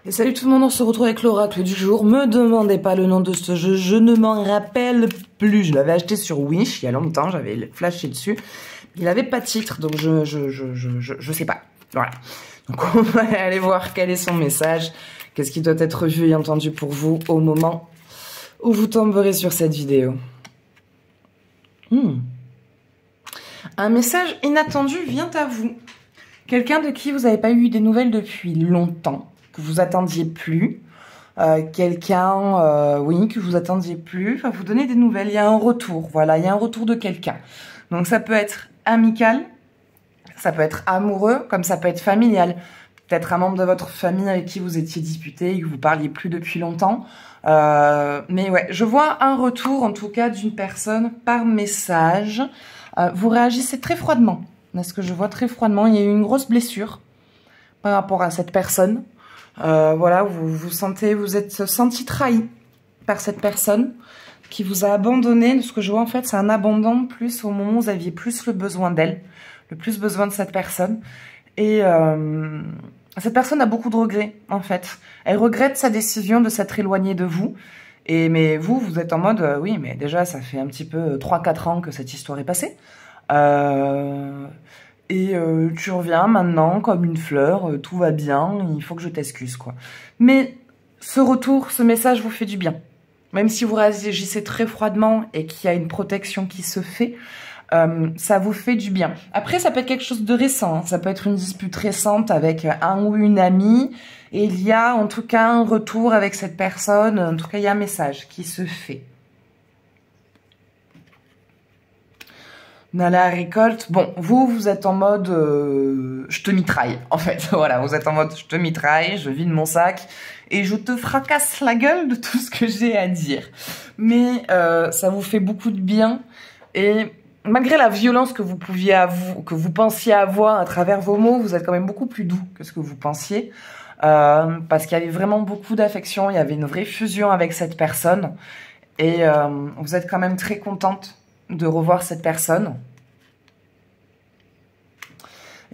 Et salut tout le monde, on se retrouve avec l'oracle du jour. Me demandez pas le nom de ce jeu, je ne m'en rappelle plus. Je l'avais acheté sur Wish il y a longtemps, j'avais flashé dessus. Il avait pas de titre, donc je sais pas. Voilà. Donc on va aller voir quel est son message, qu'est-ce qui doit être vu et entendu pour vous au moment où vous tomberez sur cette vidéo. Un message inattendu vient à vous. Quelqu'un de qui vous n'avez pas eu des nouvelles depuis longtemps, que vous attendiez plus. Quelqu'un, oui, que vous attendiez plus. Enfin, vous donnez des nouvelles. Il y a un retour. Voilà, il y a un retour de quelqu'un. Donc ça peut être amical, ça peut être amoureux, comme ça peut être familial. Peut-être un membre de votre famille avec qui vous étiez disputé et que vous parliez plus depuis longtemps. Mais ouais, je vois un retour, en tout cas, d'une personne par message. Vous réagissez très froidement. Est-ce que je vois très froidement? Il y a eu une grosse blessure par rapport à cette personne. Voilà, vous êtes senti trahi par cette personne qui vous a abandonné. De ce que je vois, en fait, c'est un abandon plus au moment où vous aviez plus le besoin d'elle, le plus besoin de cette personne. Et cette personne a beaucoup de regrets, en fait. Elle regrette sa décision de s'être éloignée de vous. Mais vous êtes en mode, oui, mais déjà, ça fait un petit peu 3-4 ans que cette histoire est passée. Tu reviens maintenant comme une fleur, tout va bien, il faut que je t'excuse, quoi. Mais ce retour, ce message vous fait du bien. Même si vous réagissez très froidement et qu'il y a une protection qui se fait, ça vous fait du bien. Après, ça peut être quelque chose de récent, hein. Ça peut être une dispute récente avec un ou une amie, et il y a en tout cas un retour avec cette personne, en tout cas il y a un message qui se fait. Dans la récolte, bon, vous êtes en mode je te mitraille, en fait. Voilà, vous êtes en mode je te mitraille, je vide mon sac et je te fracasse la gueule de tout ce que j'ai à dire. Mais ça vous fait beaucoup de bien et malgré la violence que vous pensiez avoir à travers vos mots, vous êtes quand même beaucoup plus doux que ce que vous pensiez. Parce qu'il y avait vraiment beaucoup d'affection, il y avait une vraie fusion avec cette personne et vous êtes quand même très contente de revoir cette personne.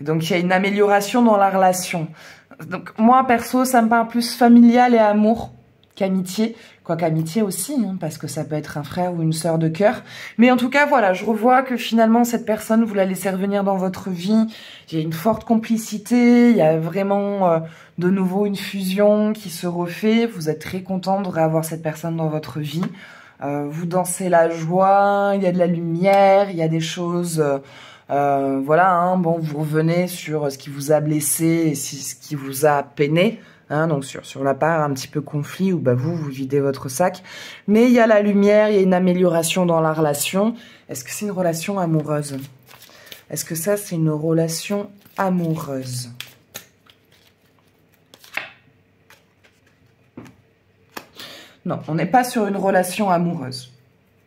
Et donc il y a une amélioration dans la relation. Donc moi perso ça me parle plus familial et amour qu'amitié, quoique amitié aussi, hein, parce que ça peut être un frère ou une sœur de cœur. Mais en tout cas voilà, je revois que finalement cette personne, vous la laissez revenir dans votre vie. Il y a une forte complicité, il y a vraiment de nouveau une fusion qui se refait. Vous êtes très content de réavoir cette personne dans votre vie. Vous dansez la joie, il y a de la lumière, il y a des choses, voilà, hein, bon, vous revenez sur ce qui vous a blessé et ce qui vous a peiné, hein, donc sur la part un petit peu conflit où bah, vous videz votre sac, mais il y a la lumière, il y a une amélioration dans la relation. Est-ce que c'est une relation amoureuse? Est-ce que ça, c'est une relation amoureuse? Non, on n'est pas sur une relation amoureuse.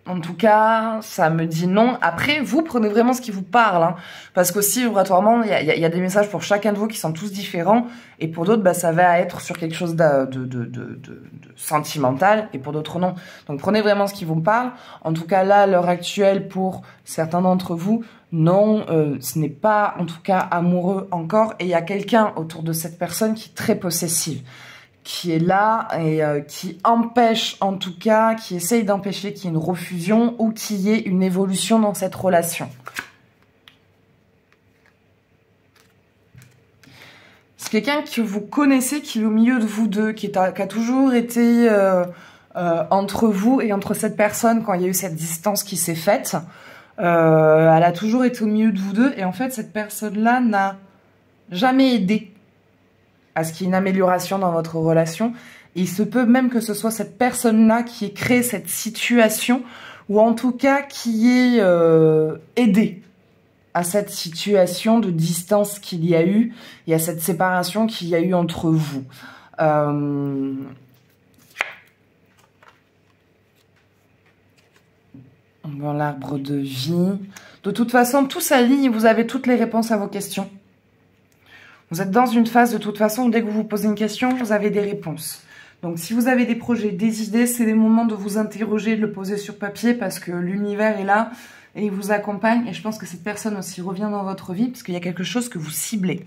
En tout cas, ça me dit non. Après, vous prenez vraiment ce qui vous parle. Hein, parce qu'aussi, vibratoirement, il y a des messages pour chacun de vous qui sont tous différents. Et pour d'autres, bah, ça va être sur quelque chose de sentimental. Et pour d'autres, non. Donc, prenez vraiment ce qui vous parle. En tout cas, là, à l'heure actuelle, pour certains d'entre vous, non, ce n'est pas, en tout cas, amoureux encore. Et il y a quelqu'un autour de cette personne qui est très possessive, qui est là et qui empêche, en tout cas, qui essaye d'empêcher qu'il y ait une refusion ou qu'il y ait une évolution dans cette relation. C'est quelqu'un que vous connaissez, qui est au milieu de vous deux, qui a toujours été entre vous et entre cette personne quand il y a eu cette distance qui s'est faite. Elle a toujours été au milieu de vous deux et en fait, cette personne-là n'a jamais aidé à ce qu'il y ait une amélioration dans votre relation. Et il se peut même que ce soit cette personne-là qui ait créé cette situation, ou en tout cas qui ait aidé à cette situation de distance qu'il y a eu, et à cette séparation qu'il y a eu entre vous. Dans l'arbre de vie. De toute façon, tout s'aligne et vous avez toutes les réponses à vos questions. Vous êtes dans une phase, de toute façon, où dès que vous vous posez une question, vous avez des réponses. Donc, si vous avez des projets, des idées, c'est les moments de vous interroger, de le poser sur papier, parce que l'univers est là et il vous accompagne. Et je pense que cette personne aussi revient dans votre vie, parce qu'il y a quelque chose que vous ciblez.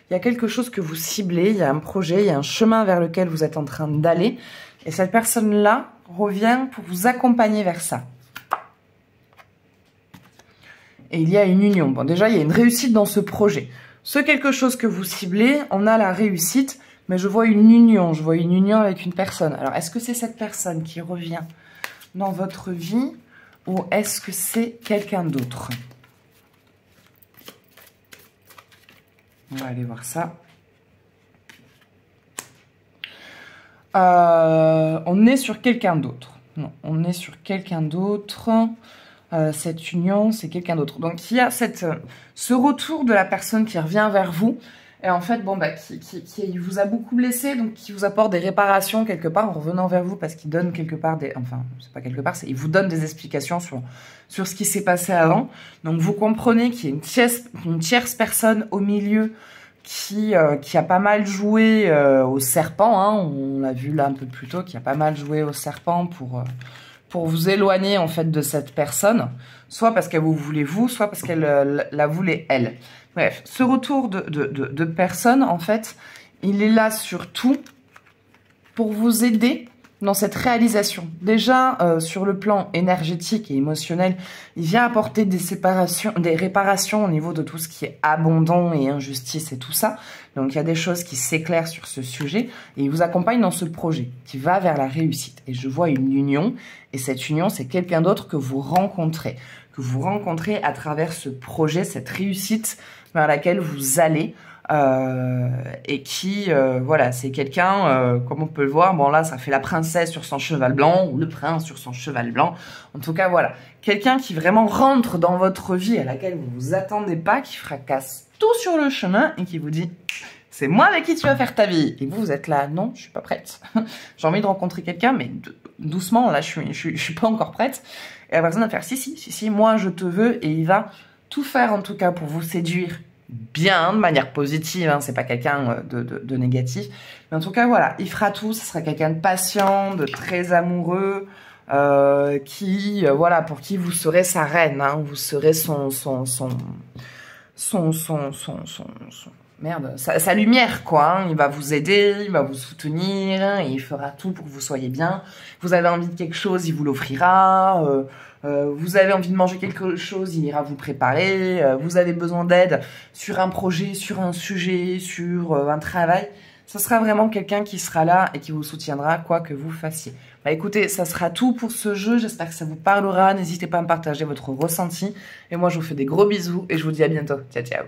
il y a quelque chose que vous ciblez, il y a un projet, il y a un chemin vers lequel vous êtes en train d'aller. Et cette personne-là revient pour vous accompagner vers ça. Et il y a une union. Bon, déjà, il y a une réussite dans ce projet. Ce quelque chose que vous ciblez, on a la réussite, mais je vois une union. Je vois une union avec une personne. Alors, est-ce que c'est cette personne qui revient dans votre vie ou est-ce que c'est quelqu'un d'autre? On va aller voir ça. On est sur quelqu'un d'autre. Non, on est sur quelqu'un d'autre. Cette union, c'est quelqu'un d'autre. Donc, il y a ce retour de la personne qui revient vers vous. Et en fait, bon, bah, qui vous a beaucoup blessé, donc qui vous apporte des réparations quelque part en revenant vers vous parce qu'il donne quelque part des... Enfin, c'est pas quelque part, il vous donne des explications sur ce qui s'est passé avant. Donc, vous comprenez qu'il y a une tierce personne au milieu qui a pas mal joué au serpent. Hein, on l'a vu là un peu plus tôt, qui a pas mal joué au serpent pour vous éloigner en fait de cette personne, soit parce qu'elle vous voulait vous, soit parce qu'elle la voulait elle. Bref, ce retour de personne, en fait, il est là surtout pour vous aider dans cette réalisation. Déjà, sur le plan énergétique et émotionnel, il vient apporter des réparations au niveau de tout ce qui est abondant et injustice et tout ça. Donc, il y a des choses qui s'éclairent sur ce sujet et il vous accompagne dans ce projet qui va vers la réussite. Et je vois une union et cette union, c'est quelqu'un d'autre que vous rencontrez à travers ce projet, cette réussite vers laquelle vous allez. Et qui, voilà, c'est quelqu'un, comme on peut le voir, bon là, ça fait la princesse sur son cheval blanc, ou le prince sur son cheval blanc. En tout cas, voilà, quelqu'un qui vraiment rentre dans votre vie, à laquelle vous vous attendez pas, qui fracasse tout sur le chemin, et qui vous dit, c'est moi avec qui tu vas faire ta vie. Et vous êtes là, non, je suis pas prête. J'ai envie de rencontrer quelqu'un, mais doucement, là, je suis pas encore prête. Et la personne va faire, si, moi, je te veux, et il va tout faire, en tout cas, pour vous séduire bien, de manière positive, hein, c'est pas quelqu'un de négatif, mais en tout cas voilà, il fera tout, ce sera quelqu'un de patient, de très amoureux, voilà, pour qui vous serez sa reine, hein, vous serez merde, sa lumière, quoi, hein. Il va vous aider, il va vous soutenir, hein, et il fera tout pour que vous soyez bien. Vous avez envie de quelque chose, il vous l'offrira. Vous avez envie de manger quelque chose, il ira vous préparer. Vous avez besoin d'aide sur un projet, sur un sujet, sur un travail. Ce sera vraiment quelqu'un qui sera là et qui vous soutiendra quoi que vous fassiez. Bah écoutez, ça sera tout pour ce jeu. J'espère que ça vous parlera. N'hésitez pas à me partager votre ressenti. Et moi, je vous fais des gros bisous et je vous dis à bientôt. Ciao, ciao.